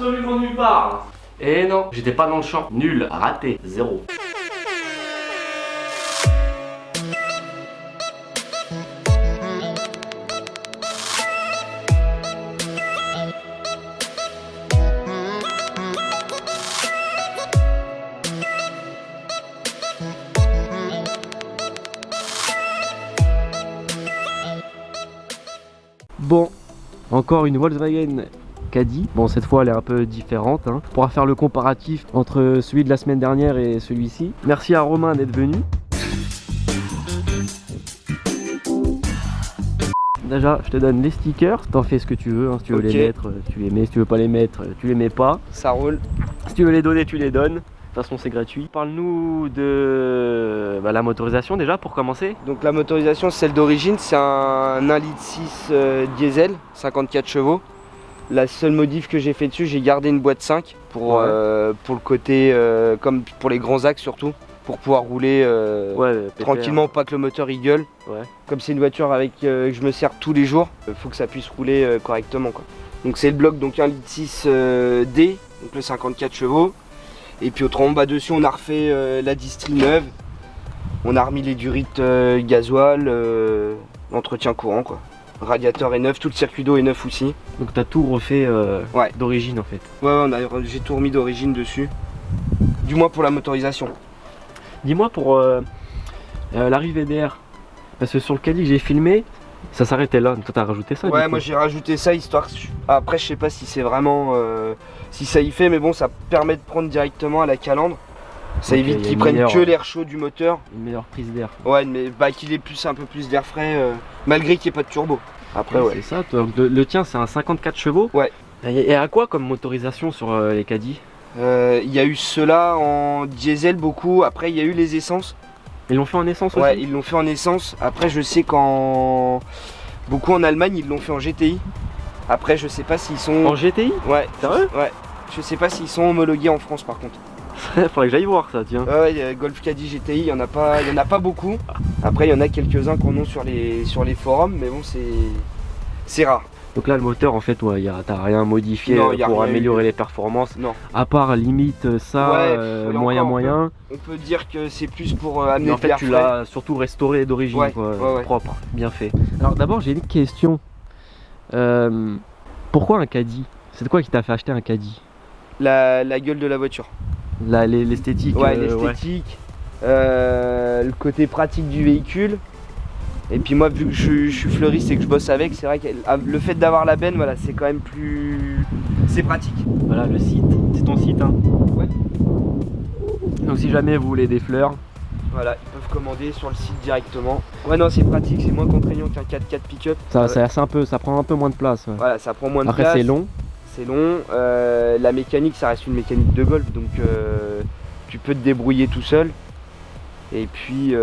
absolument nulle part. Et non, j'étais pas dans le champ. Nul, raté, 0. Bon, encore une Volkswagen Caddy. Bon, cette fois elle est un peu différente, hein. On pourra faire le comparatif entre celui de la semaine dernière et celui-ci. Merci à Romain d'être venu. Déjà, je te donne les stickers. T'en fais ce que tu veux, hein. Si tu veux les mettre, tu les mets. Si tu veux pas les mettre, tu les mets pas. Ça roule. Si tu veux les donner, tu les donnes. De toute façon, c'est gratuit. Parle-nous de la motorisation déjà pour commencer. Donc la motorisation, celle d'origine, c'est un 1,6 litre diesel, 54 chevaux. La seule modif que j'ai fait dessus, j'ai gardé une boîte 5 pour le côté, comme pour les grands axes surtout, pour pouvoir rouler tranquillement, pas que le moteur il gueule. Ouais. Comme c'est une voiture avec que je me sers tous les jours, il faut que ça puisse rouler correctement, quoi. Donc c'est le bloc, donc 1,6 litre D, donc le 54 chevaux. Et puis autrement, dessus on a refait la distrie neuve, on a remis les durites gasoil, l'entretien courant, quoi. Radiateur est neuf, tout le circuit d'eau est neuf aussi. Donc t'as tout refait d'origine en fait. Ouais, j'ai tout remis d'origine dessus, du moins pour la motorisation. Dis-moi pour l'arrivée d'air, parce que sur le Caddy que j'ai filmé, ça s'arrêtait là. Toi t'as rajouté ça? Ouais, moi j'ai rajouté ça histoire. Après je sais pas si c'est vraiment si ça y fait, mais bon, ça permet de prendre directement à la calandre. Ça évite qu'ils prennent que l'air chaud du moteur. Une meilleure prise d'air. Ouais, mais qu'il ait un peu plus d'air frais, malgré qu'il n'y ait pas de turbo. Après, ouais. C'est ça, donc le tien c'est un 54 chevaux. Ouais. Et à quoi comme motorisation sur les Caddy? Il y a eu ceux-là en diesel beaucoup, après il y a eu les essences. Ils l'ont fait en essence aussi? Ouais, ils l'ont fait en essence. Après je sais qu'en beaucoup en Allemagne ils l'ont fait en GTI. Après je sais pas s'ils sont... En GTI? Ouais. Sérieux? Ouais. Je sais pas s'ils sont homologués en France par contre. Faudrait que j'aille voir ça, tiens. Ouais, Golf Caddy GTI, il y en a pas beaucoup. Après il y en a quelques-uns qu'on a sur les forums, mais bon c'est rare. Donc là le moteur en fait, ouais, t'as rien modifié pour améliorer les performances. Non. À part limite ça, moyen. On peut dire que c'est plus pour amener en fait tu l'as surtout restauré d'origine, propre, bien fait. Alors d'abord j'ai une question. Pourquoi un Caddy? C'est quoi qui t'a fait acheter un Caddy? La gueule de la voiture. L'esthétique. Ouais, l'esthétique, le côté pratique du véhicule. Et puis moi, vu que je suis fleuriste et que je bosse avec, c'est vrai que le fait d'avoir la benne, voilà, c'est quand même plus... C'est pratique. Voilà, le site, c'est ton site, hein. Ouais. Donc si jamais vous voulez des fleurs, voilà, ils peuvent commander sur le site directement. Ouais, non, c'est pratique, c'est moins contraignant qu'un 4x4 pick-up. ça prend un peu moins de place. Ouais. Voilà, ça prend moins de place. Après c'est long. C'est long. La mécanique, ça reste une mécanique de golf, donc tu peux te débrouiller tout seul. Et puis,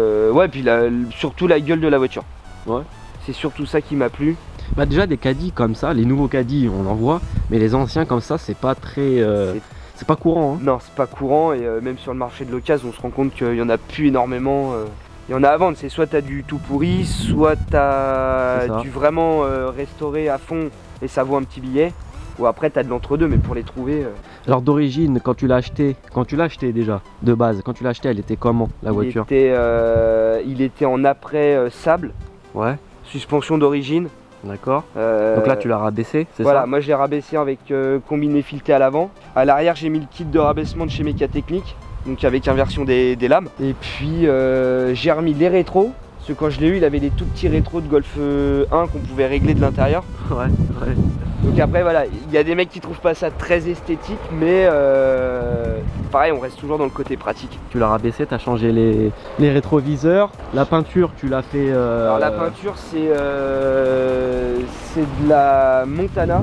surtout la gueule de la voiture. Ouais. C'est surtout ça qui m'a plu. Bah déjà des Caddy comme ça, les nouveaux Caddy on en voit, mais les anciens comme ça c'est pas très... c'est pas courant, hein. Non, c'est pas courant, et même sur le marché de l'occasion on se rend compte qu'il y en a plus énormément. Il y en a à vendre, c'est soit t'as du tout pourri, soit t'as du vraiment restauré à fond et ça vaut un petit billet. Ou après t'as de l'entre-deux, mais pour les trouver... Alors d'origine, quand tu l'as acheté déjà, de base, quand tu l'as acheté, elle était comment la voiture? Il était en après sable. Ouais. Suspension d'origine. D'accord. Donc là tu l'as rabaissé, c'est ça? Voilà, moi je l'ai rabaissé avec combiné fileté à l'avant. À l'arrière j'ai mis le kit de rabaissement de chez Mécatechnique, donc avec inversion des lames. Et puis j'ai remis les rétros. Parce que quand je l'ai eu, il avait des tout petits rétros de Golf 1 qu'on pouvait régler de l'intérieur. Ouais. Donc après voilà, il y a des mecs qui trouvent pas ça très esthétique, mais pareil, on reste toujours dans le côté pratique. Tu l'as rabaissé, tu as changé les rétroviseurs. La peinture, tu l'as fait... Alors la peinture, c'est de la Montana.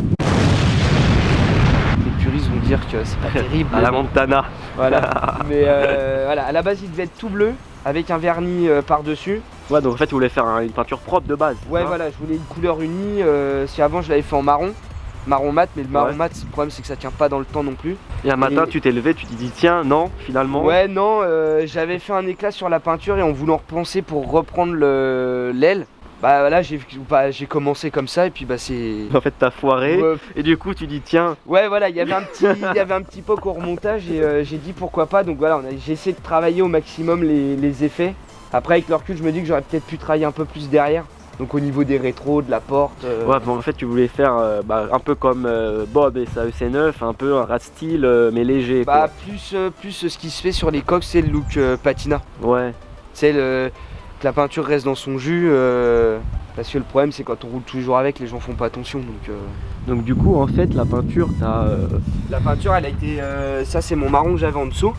Les puristes vont dire que c'est pas terrible. À la Montana. Voilà. Mais voilà, à la base, il devait être tout bleu, avec un vernis par-dessus. Ouais, donc en fait tu voulais faire une peinture propre de base. Ouais, voilà, je voulais une couleur unie. Si avant je l'avais fait en marron mat, mais le marron mat, le problème c'est que ça tient pas dans le temps non plus. Et un matin tu t'es levé, tu t'es dit tiens, non, finalement. Ouais, non, j'avais fait un éclat sur la peinture et en voulant repenser pour reprendre l'aile, Bah là j'ai commencé comme ça et puis bah c'est... En fait t'as foiré Ouais. et du coup tu dis tiens. Ouais voilà, il y avait un petit poc au remontage et j'ai dit pourquoi pas. Donc voilà, j'ai essayé de travailler au maximum les effets. Après avec le recul je me dis que j'aurais peut-être pu travailler un peu plus derrière. Donc au niveau des rétros, de la porte. Ouais, bon, en fait tu voulais faire un peu comme Bob et sa EC9, un peu un rat style mais léger. Bah plus ce qui se fait sur les coques, c'est le look patina. Ouais. C'est que la peinture reste dans son jus. Parce que le problème c'est quand on roule tous les jours avec, les gens font pas attention. Donc du coup en fait la peinture t'as... La peinture elle a été... ça c'est mon marron que j'avais en dessous.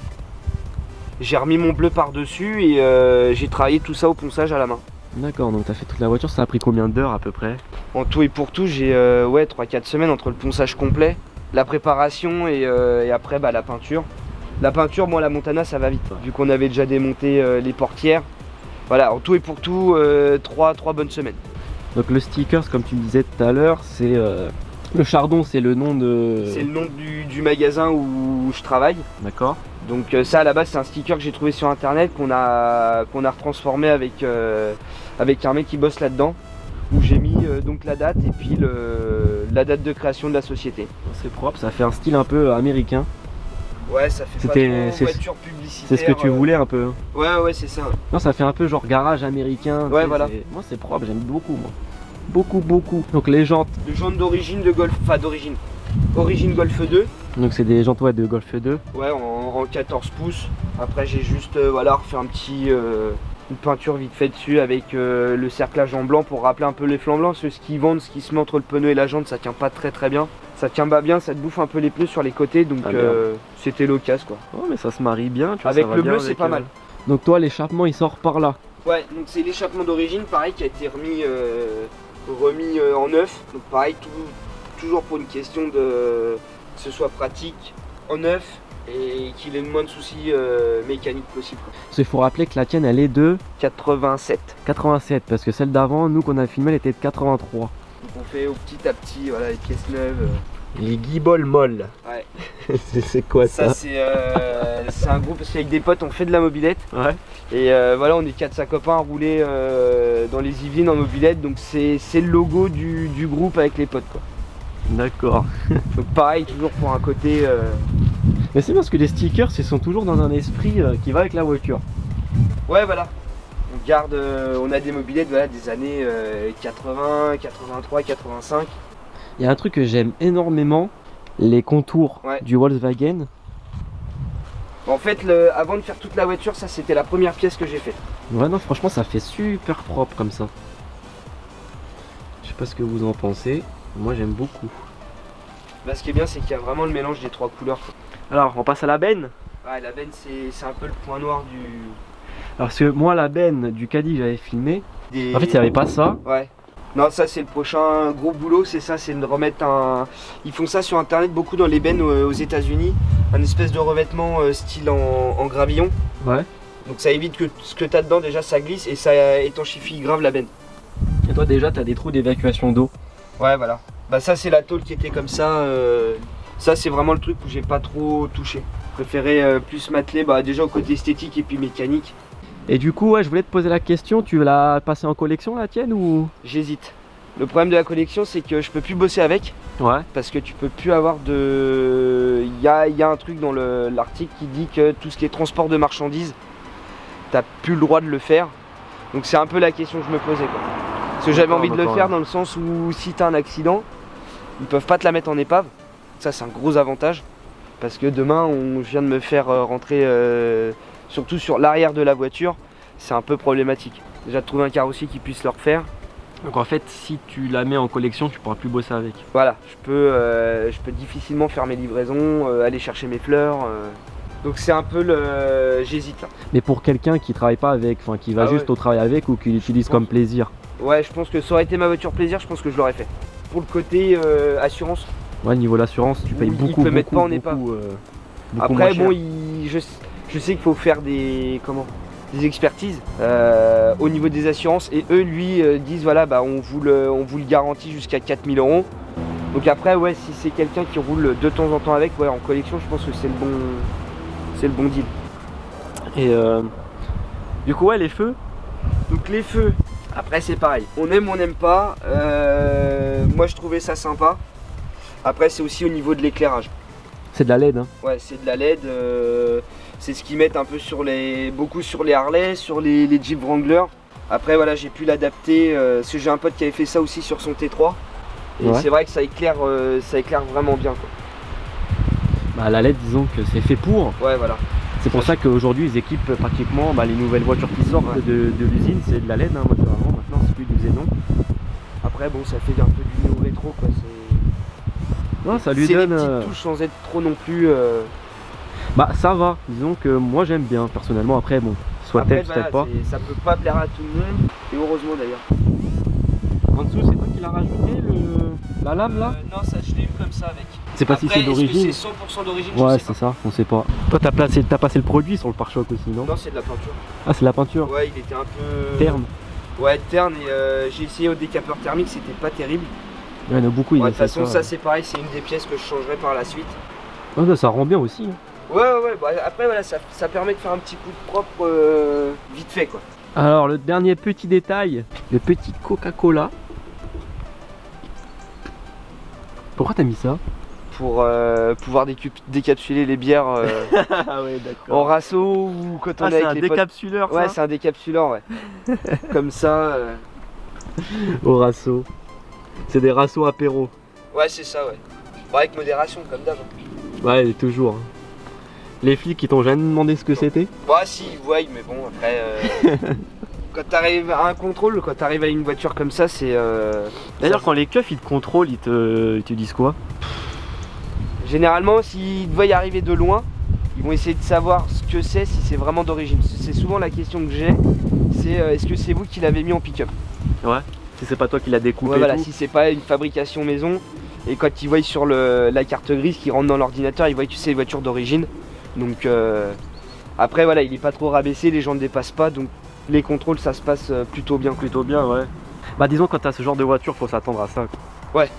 J'ai remis mon bleu par dessus et j'ai travaillé tout ça au ponçage à la main. D'accord, donc t'as fait toute la voiture, ça a pris combien d'heures à peu près? En tout et pour tout j'ai 3-4 semaines entre le ponçage complet, la préparation et après la peinture. La peinture, moi la Montana ça va vite, vu qu'on avait déjà démonté les portières. Voilà, en tout et pour tout 3 bonnes semaines. Donc le stickers comme tu me disais tout à l'heure, c'est... Le Chardon c'est le nom de... C'est le nom du magasin où je travaille. D'accord. Donc ça à la base c'est un sticker que j'ai trouvé sur internet qu'on a retransformé avec un mec qui bosse là-dedans. Où j'ai mis donc la date et puis la date de création de la société. C'est propre, ça fait un style un peu américain. Ouais, ça fait C'était- pas c'est- trop voiture publicitaire. C'est ce que tu voulais un peu. Ouais, c'est ça. Non, ça fait un peu genre garage américain. Ouais, tu sais, voilà. Moi c'est propre, j'aime beaucoup moi. Beaucoup. Donc les jantes, Le jaune d'origine de Golf, enfin d'origine. Origine Golf 2. donc c'est des jantes de Golf 2. Ouais, en 14 pouces. Après j'ai juste refait un petit une peinture vite fait dessus avec le cerclage en blanc pour rappeler un peu les flancs blancs. Parce que ce qu'ils vendent, ce qui se met entre le pneu et la jante, ça tient pas très bien. Ça tient pas bien, ça te bouffe un peu les pneus sur les côtés, donc Ah, merde. c'était l'occasion quoi. Oh mais ça se marie bien, tu vois. Avec ça va le bien bleu c'est avec, pas mal. Donc toi l'échappement il sort par là. Ouais, donc c'est l'échappement d'origine, pareil, qui a été remis en neuf. Donc pareil, toujours pour une question de que ce soit pratique en neuf et qu'il ait le moins de soucis mécaniques possible. Parce qu'il faut rappeler que la tienne elle est de 87. 87 parce que celle d'avant, nous qu'on a filmé, elle était de 83. Donc on fait au petit à petit, voilà, les pièces neuves. Les guibolles molles. Ouais. c'est quoi Ça c'est un groupe, parce qu'avec des potes on fait de la mobilette. Ouais. Et voilà, on est 4-5 copains à rouler dans les Yvelines en mobilette, donc c'est le logo du groupe avec les potes quoi. D'accord. Donc pareil, toujours pour un côté... Mais c'est parce que les stickers ils sont toujours dans un esprit qui va avec la voiture. Ouais voilà, on garde, on a des mobilettes voilà, des années 80, 83, 85. Il y a un truc que j'aime énormément, les contours Ouais. du Volkswagen. En fait, avant de faire toute la voiture, ça c'était la première pièce que j'ai faite. Ouais non franchement ça fait super propre comme ça. Je sais pas ce que vous en pensez, moi j'aime beaucoup. Là ce qui est bien c'est qu'il y a vraiment le mélange des trois couleurs quoi. Alors on passe à la benne. Ouais, la benne c'est un peu le point noir du... Alors parce que moi la benne du caddie que j'avais filmé, des... en fait il n'y avait pas ça. Ouais. Non, ça c'est le prochain gros boulot, c'est ça, c'est de remettre un... Ils font ça sur internet beaucoup dans les bennes aux États-Unis, un espèce de revêtement style en gravillon. Ouais. Donc ça évite que ce que tu as dedans déjà ça glisse et ça étanchifie grave la benne. Et toi déjà t'as des trous d'évacuation d'eau. Ouais voilà. Bah ça c'est la tôle qui était comme ça. Ça c'est vraiment le truc où j'ai pas trop touché. Je préférais plus m'atteler déjà au côté esthétique et puis mécanique. Et du coup ouais je voulais te poser la question, tu l'as passée en collection la tienne ou? J'hésite. Le problème de la collection c'est que je peux plus bosser avec. Ouais. Parce que tu peux plus avoir de... Il y a un truc dans l'article qui dit que tout ce qui est transport de marchandises, t'as plus le droit de le faire. Donc c'est un peu la question que je me posais quoi. Parce que j'avais envie de le faire dans le sens où si t'as un accident, ils peuvent pas te la mettre en épave. Ça c'est un gros avantage. Parce que demain je viens de me faire rentrer surtout sur l'arrière de la voiture, c'est un peu problématique. Déjà de trouver un carrossier qui puisse le refaire. Donc en fait si tu la mets en collection tu pourras plus bosser avec. Voilà, je peux difficilement faire mes livraisons, aller chercher mes fleurs. Donc c'est un peu le... J'hésite là. Mais pour quelqu'un qui travaille pas avec, enfin qui va Ah juste ouais. au travail avec ou qui l'utilise comme plaisir. Ouais, je pense que ça aurait été ma voiture plaisir, je pense que je l'aurais fait. Pour le côté assurance, Ouais niveau l'assurance tu payes Oui, beaucoup. il peut mettre beaucoup, pas en épave. beaucoup après moins cher. bon, je sais qu'il faut faire des expertises au niveau des assurances et eux disent voilà on vous le garantit jusqu'à 4 000 €. Donc après ouais si c'est quelqu'un qui roule de temps en temps avec, ouais en collection je pense que c'est le bon deal. Et du coup ouais les feux. Donc les feux, Après c'est pareil, on aime ou on n'aime pas. Moi je trouvais ça sympa. Après c'est aussi au niveau de l'éclairage. C'est de la LED, hein. Ouais, c'est de la LED. C'est ce qu'ils mettent un peu beaucoup sur les Harley, sur les Jeep Wrangler. Après voilà, j'ai pu l'adapter parce que j'ai un pote qui avait fait ça aussi sur son T3. Et Ouais. c'est vrai que ça éclaire vraiment bien quoi. Bah, la LED, disons que c'est fait pour. Ouais voilà. C'est pour ça qu'aujourd'hui ils équipent pratiquement les nouvelles voitures qui sortent Ouais. de l'usine, c'est de la LED, hein, moteur avant, maintenant c'est plus du xénon. Après bon, ça fait un peu du néo-rétro quoi. Non, ça lui C'est des donne. petites touches sans être trop non plus. Bah ça va, disons que moi j'aime bien personnellement, après bon, soit Après, t'aimes, soit t'aimes pas. ça peut pas plaire à tout le monde. Et heureusement d'ailleurs. En dessous, c'est toi qui l'as rajouté la lame là? Non, ça je l'ai eu comme ça avec. C'est pas si c'est d'origine. C'est 100% d'origine. Ouais, je sais c'est ça, on sait pas. Toi t'as passé le produit sur le pare-choc aussi, non? pas. Non, c'est de la peinture. Ah, c'est de la peinture. Ouais, il était un peu. Terne. Ouais, terne et j'ai essayé au décapeur thermique, c'était pas terrible. Il y en a beaucoup, Ouais, ils de toute fait façon, ça c'est pareil, c'est une des pièces que je changerai par la suite. Ouais, bah, ça rend bien aussi, hein. Ouais, bah, après voilà, ça permet de faire un petit coup de propre vite fait quoi. Alors le dernier petit détail, le petit Coca-Cola. Pourquoi t'as mis ça? Pour pouvoir décapsuler les bières Ah ouais, en rasso ou quand on est avec les potes. décapsuleur Ouais, c'est un décapsuleur, ouais. Comme ça. Au rasso. C'est des rassos apéro. Ouais, c'est ça, ouais. Bon, avec modération, comme d'hab. Ouais, toujours. hein. Les flics ils t'ont jamais demandé ce que c'était? Bah, si, ils voient, mais bon, après. Quand t'arrives à un contrôle, quand t'arrives à une voiture comme ça, c'est. D'ailleurs quand les keufs ils te contrôlent, ils te disent quoi? Généralement, s'ils te voient y arriver de loin, ils vont essayer de savoir ce que c'est, si c'est vraiment d'origine. C'est souvent la question que j'ai, c'est est-ce que c'est vous qui l'avez mis en pick-up? Ouais. Si c'est pas toi qui l'as découpé. Ouais, voilà, et tout. si c'est pas une fabrication maison, et quand ils voient sur la carte grise qui rentre dans l'ordinateur, ils voient que c'est une voiture d'origine. Donc après voilà, il est pas trop rabaissé, les gens ne dépassent pas, donc les contrôles ça se passe plutôt bien. Plutôt bien, ouais. Bah disons quand t'as ce genre de voiture, faut s'attendre à ça, quoi. Ouais.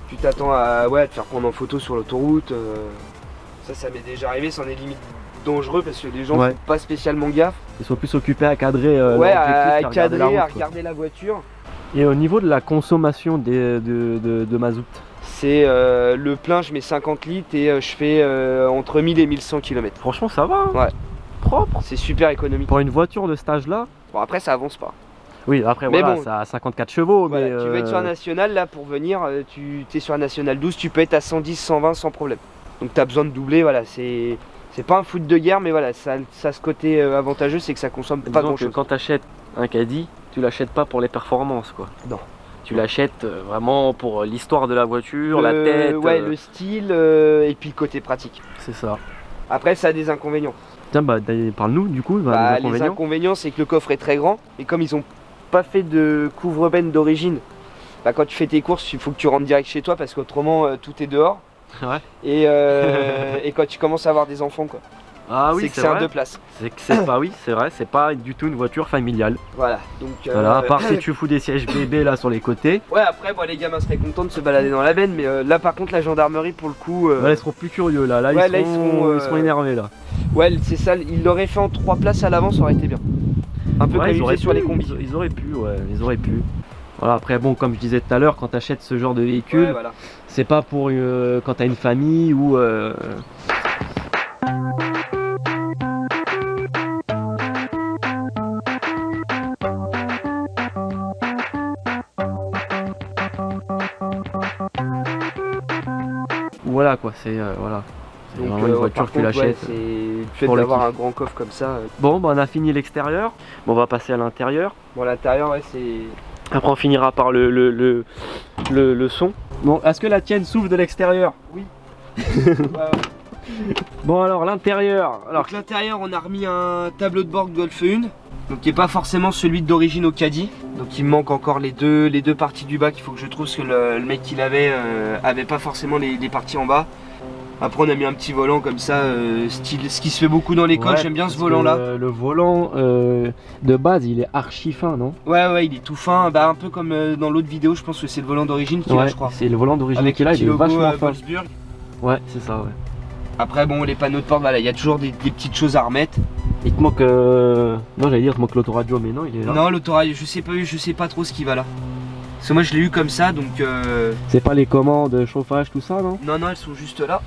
Tu t'attends à te faire prendre en photo sur l'autoroute. Ça m'est déjà arrivé, c'en est limite dangereux parce que les gens Ouais. font pas spécialement gaffe. Ils sont plus occupés à cadrer Ouais, leur objectif à qu'à regarder la cadrer, à route, quoi. regarder la voiture. Et au niveau de la consommation de mazout, C'est le plein, je mets 50 litres et je fais entre 1000 et 1100 km. franchement ça va, hein. Ouais. Propre. C'est super économique. Pour une voiture de cet âge-là. Bon, après, ça avance pas. Oui, après Mais voilà, bon. ça a 54 chevaux, Voilà, mais tu veux être sur un national, là, pour venir, tu es sur un national 12, tu peux être à 110, 120 sans problème. Donc tu as besoin de doubler, voilà, c'est pas un foot de guerre, mais voilà, ça a ce côté avantageux, c'est que ça consomme pas disons grand que chose. quand t'achètes un caddie, tu l'achètes pas pour les performances, quoi. Non. Tu l'achètes vraiment pour l'histoire de la voiture, la tête. Ouais, le style et puis le côté pratique. C'est ça. Après, ça a des inconvénients. Tiens, bah parle-nous du coup, Bah, des les inconvénients. inconvénients, c'est que le coffre est très grand et comme ils ont pas fait de couvre-benne d'origine, bah, quand tu fais tes courses, il faut que tu rentres direct chez toi parce qu'autrement tout est dehors. Ouais. Et, et quand tu commences à avoir des enfants, quoi. Ah oui, c'est que c'est c'est un vrai. 2 places. C'est que c'est pas, oui, c'est vrai, c'est pas du tout une voiture familiale. Voilà. Donc, Voilà, à part si tu fous des sièges bébés là sur les côtés. ouais, après, bon, les gamins seraient contents de se balader dans la benne, mais là, par contre, la gendarmerie, pour le coup, Là, ils seront plus curieux là. Là, ouais, ils seront énervés là. ouais, c'est ça. Ils l'auraient fait en 3 places à l'avant, ça aurait été bien. Un peu Ouais, comme ils auraient faisaient sur pu, les combis. Ils auraient pu, ouais, ils auraient pu. Voilà, après bon, comme je disais tout à l'heure, quand tu achètes ce genre de véhicule, Ouais, voilà. c'est pas pour quand t'as une famille ou voilà quoi, c'est voilà. C'est Donc, vraiment une voiture par que tu contre, ouais, l'achètes. c'est le fait pour le d'avoir kiff. un grand coffre comme ça. Bon, bah on a fini l'extérieur. Bon, on va passer à l'intérieur. Bon, l'intérieur, ouais, c'est. Après, on finira par le son. Bon, est-ce que la tienne s'ouvre de l'extérieur? Oui. Ouais, ouais. Bon, alors l'intérieur. Alors, Donc l'intérieur, on a remis un tableau de bord Golf 1, donc qui est pas forcément celui d'origine au caddie. Donc il me manque encore les deux parties du bas qu'il faut que je trouve, parce que le mec qui l'avait avait pas forcément les parties en bas. Après on a mis un petit volant comme ça, style, ce qui se fait beaucoup dans l'école, ouais, j'aime bien ce parce volant là. que le volant de base, il est archi fin, non? Ouais, il est tout fin, bah, un peu comme dans l'autre vidéo, je pense que c'est le volant d'origine qui est là, Ouais, je crois. c'est le volant d'origine Avec qui est le là, petit il est logo vachement fin. Wolfsburg. Ouais, c'est ça, ouais. Après bon, les panneaux de porte, voilà, il y a toujours des petites choses à remettre. Il te manque non, j'allais dire, il te manque l'autoradio, mais non, il est là. Non, l'autoradio, je sais pas trop ce qui va là. Parce que moi je l'ai eu comme ça, donc C'est pas les commandes, chauffage, tout ça, non? non, elles sont juste là.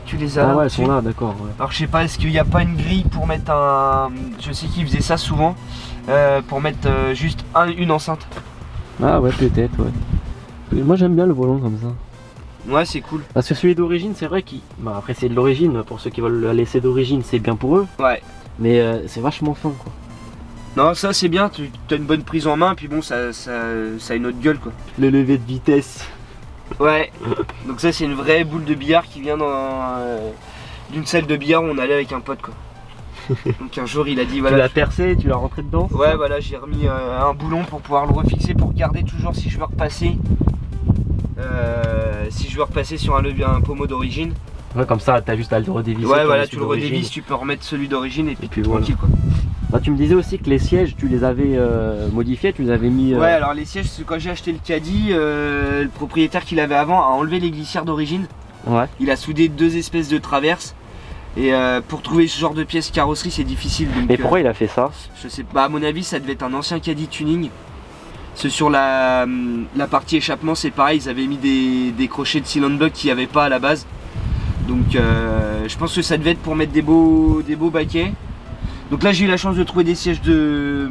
Tu les as Ah là ouais, elles au-dessus. sont là, d'accord. Ouais. Alors je sais pas, est-ce qu'il n'y a pas une grille pour mettre un... Je sais qu'ils faisaient ça souvent, pour mettre juste une enceinte. Ah ouais, peut-être, ouais. Moi j'aime bien le volant comme ça. Ouais, c'est cool. Parce que celui d'origine, c'est vrai qu'il... Bah après c'est de l'origine, pour ceux qui veulent la laisser d'origine, c'est bien pour eux. Ouais. Mais c'est vachement fin, quoi. Non, ça c'est bien, tu as une bonne prise en main, puis bon, ça a une autre gueule quoi. Le lever de vitesse. Ouais. Donc ça c'est une vraie boule de billard qui vient d'une salle de billard où on allait avec un pote quoi. Donc un jour il a dit Tu voilà. l'as percé, tu l'as rentré dedans? Ouais, voilà, j'ai remis un boulon pour pouvoir le refixer pour garder toujours si je veux repasser. Si je veux repasser sur un pommeau d'origine. Ouais, comme ça, t'as juste à le redévisser. Ouais, comme voilà, celui tu le d'origine. redévisses, tu peux remettre celui d'origine et puis puis voilà. tranquille quoi. Ah, tu me disais aussi que les sièges, tu les avais modifiés, tu les avais mis... Ouais, alors les sièges, quand j'ai acheté le caddie, le propriétaire qui l'avait avant a enlevé les glissières d'origine. Ouais. Il a soudé 2 espèces de traverses. Et pour trouver ce genre de pièces carrosserie, c'est difficile. Donc, Mais pourquoi il a fait ça? je sais pas, à mon avis, ça devait être un ancien caddie tuning. C'est sur la partie échappement, c'est pareil, ils avaient mis des crochets de cylinder block qu'il n'y avait pas à la base. Donc je pense que ça devait être pour mettre des beaux baquets. Donc là j'ai eu la chance de trouver des sièges de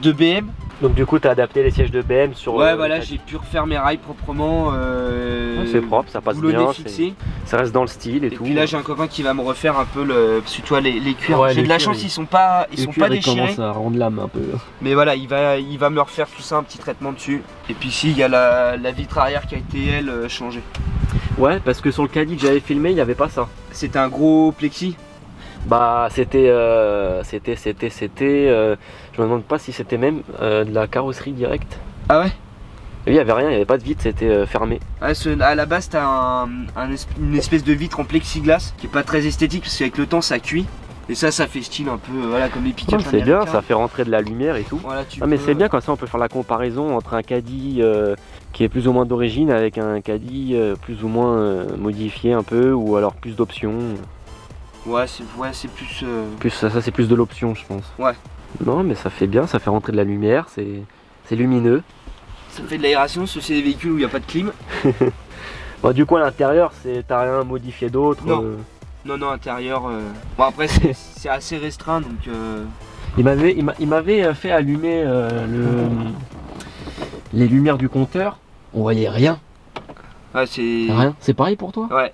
BM. Donc du coup, t'as adapté les sièges de BM sur... Ouais, voilà, j'ai pu refaire mes rails proprement. Ouais, c'est propre, ça passe boulonné, bien, fixé. ça reste dans le style et tout. Puis là j'ai un copain qui va me refaire un peu le... Parce que tu vois les cuirs, Ouais, j'ai les de la cuirs, chance, ils sont pas Le cuir, il déchirés. commence à rendre l'âme un peu. Mais voilà, il va me refaire tout ça, un petit traitement dessus. Et puis ici il y a la vitre arrière qui a été elle changée. Ouais, parce que sur le caddie que j'avais filmé, il n'y avait pas ça. C'était un gros plexi. Bah c'était je me demande pas si c'était même de la carrosserie directe. Ah ouais? Et il y avait rien, il n'y avait pas de vitre, c'était fermé. Ouais, à la base t'as une espèce de vitre en plexiglas qui est pas très esthétique parce qu'avec le temps ça cuit. Et ça fait style un peu voilà comme les pick-up. C'est bien, ça fait rentrer de la lumière et tout. Voilà, Ah mais c'est bien, comme ça on peut faire la comparaison entre un caddie qui est plus ou moins d'origine avec un caddie plus ou moins modifié un peu, ou alors plus d'options. Ouais, c'est plus... Plus ça c'est plus de l'option, je pense. Ouais. Non mais ça fait bien, ça fait rentrer de la lumière, c'est lumineux. Ça fait de l'aération, parce que c'est des véhicules où il n'y a pas de clim. Bon, du coup à l'intérieur, t'as rien modifié d'autre? Non. Non, intérieur... Bon après c'est assez restreint donc... Il m'avait fait allumer les lumières du compteur. On voyait rien. Ouais, c'est... Rien. C'est pareil pour toi? Ouais.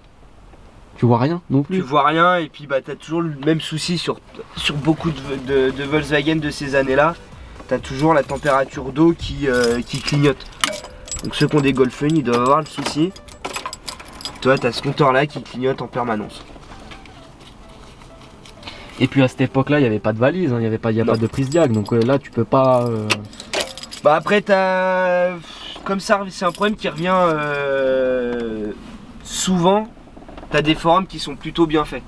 Tu vois rien non Tu plus? vois rien et puis bah t'as toujours le même souci sur beaucoup de Volkswagen de ces années-là. T'as toujours la température d'eau qui clignote. Donc ceux qui ont des Golf 1, ils doivent avoir le souci. Toi t'as ce compteur là qui clignote en permanence. Et puis à cette époque-là, il n'y avait pas de valise, hein, il n'y a pas de prise diag, donc là tu peux pas. Bah après t'as... Comme ça c'est un problème qui revient souvent. T'as des forums qui sont plutôt bien faits.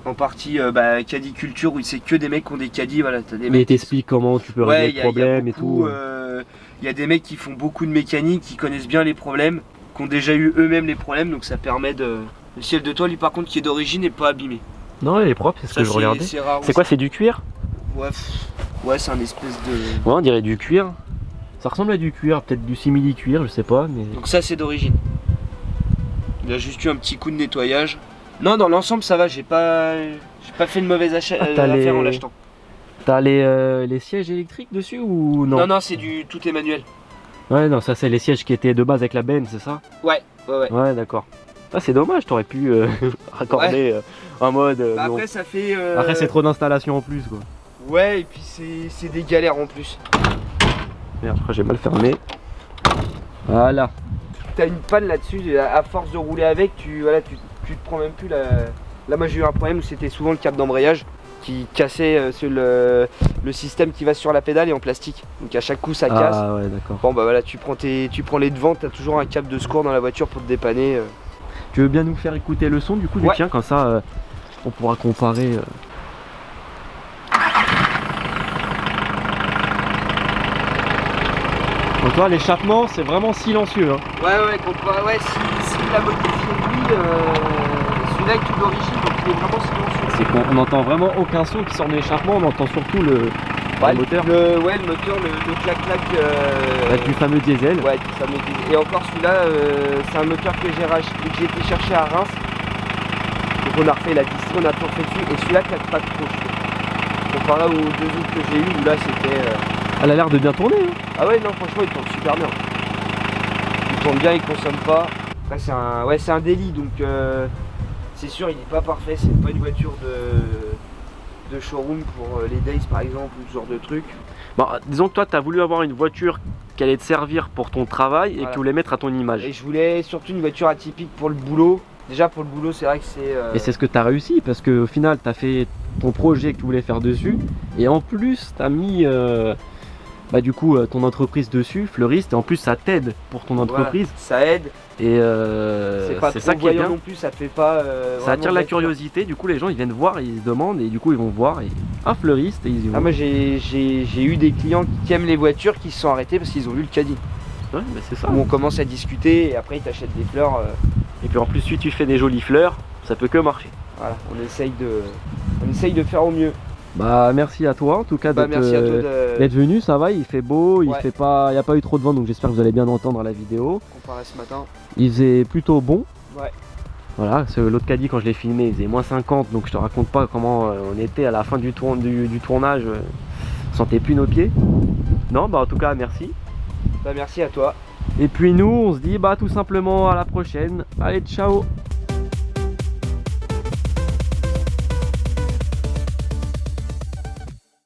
En partie caddie culture où c'est que des mecs qui ont des caddies, voilà. T'as des Mais mecs t'expliques comment tu peux régler le problème et tout. Il y a des mecs qui font beaucoup de mécanique, qui connaissent bien les problèmes, qui ont déjà eu eux-mêmes les problèmes, donc ça permet de... Le ciel de toile, lui par contre, qui est d'origine, n'est pas abîmé. Non, elle est propre, c'est ce que je regardais. C'est rare. C'est quoi, c'est du cuir? Ouais, c'est un espèce de... Ouais, on dirait du cuir. Ça ressemble à du cuir, peut-être du simili-cuir, je sais pas, mais... Donc ça, c'est d'origine. Il a juste eu un petit coup de nettoyage. Non, dans l'ensemble, ça va, j'ai pas fait de mauvaise affaire en l'achetant. T'as les sièges électriques dessus ou non? Non, tout est manuel. Ouais, non, ça c'est les sièges qui étaient de base avec la benne, c'est ça? Ouais. Ouais, d'accord. Ah, c'est dommage, t'aurais pu raccorder en mode... Bah, non. après, ça fait... Après, c'est trop d'installation en plus, quoi. Ouais, et puis c'est des galères en plus. Merde, je crois que j'ai mal fermé. Voilà. T'as une panne là-dessus, à force de rouler avec, tu te prends même plus la... Là, moi j'ai eu un problème où c'était souvent le câble d'embrayage qui cassait le système qui va sur la pédale et en plastique. Donc à chaque coup ça casse. Ah ouais, d'accord. Bon bah voilà, tu prends les devants, t'as toujours un câble de secours dans la voiture pour te dépanner. Tu veux bien nous faire écouter le son du coup du tien, comme ça on pourra comparer. Donc toi l'échappement c'est vraiment silencieux, hein. Ouais, si la modifié lui, celui-là est tout d'origine, donc il est vraiment silencieux. C'est qu'on n'entend vraiment aucun son qui sort de l'échappement, on entend surtout le moteur. Le moteur, le clac-clac. Du fameux diesel. Ouais, du fameux diesel. Et encore celui-là, c'est un moteur que j'ai été chercher à Reims. Donc on a refait la distrie, on a tout refait dessus. Et celui-là claque pas trop, je trouve. Comparé aux 2 autres que j'ai eu, où là c'était. Elle a l'air de bien tourner. Hein. Ah ouais, non, franchement, il tourne super bien. Il tourne bien, il consomme pas. Après, c'est un délit, donc c'est sûr, il n'est pas parfait. C'est pas une voiture de showroom pour les days par exemple, ou ce genre de truc. Bon, disons que toi, tu as voulu avoir une voiture qui allait te servir pour ton travail et Voilà. que tu voulais mettre à ton image. Et je voulais surtout une voiture atypique pour le boulot. Déjà pour le boulot, c'est vrai que c'est. Et c'est ce que tu as réussi parce qu'au final, tu as fait ton projet que tu voulais faire dessus et en plus, tu as mis du coup ton entreprise dessus, fleuriste, et en plus, ça t'aide pour ton entreprise. Voilà, ça aide. Et C'est pas trop ça qui est voyant bien. non plus, ça fait pas. Ça attire la curiosité, du coup, les gens ils viennent voir et ils se demandent, et du coup, ils vont voir et un fleuriste et ils y vont. Ah, moi j'ai eu des clients qui aiment les voitures qui se sont arrêtés parce qu'ils ont vu le caddie. Ouais, mais c'est ça. Où on commence à discuter et après ils t'achètent des fleurs. Et puis en plus, si tu fais des jolies fleurs, ça peut que marcher. Voilà, on essaye de faire au mieux. Bah merci à toi en tout cas Merci à toi d'être venu, ça va, il fait beau, il Ouais. fait pas, il n'y a pas eu trop de vent donc j'espère que vous allez bien entendre à la vidéo. comparé à ce matin. Il faisait plutôt bon. Ouais. Voilà, l'autre caddie quand je l'ai filmé il faisait moins 50 donc je te raconte pas comment on était à la fin du tournage, on sentait plus nos pieds. Non bah en tout cas merci. Bah merci à toi. Et puis nous on se dit bah tout simplement à la prochaine. Allez ciao.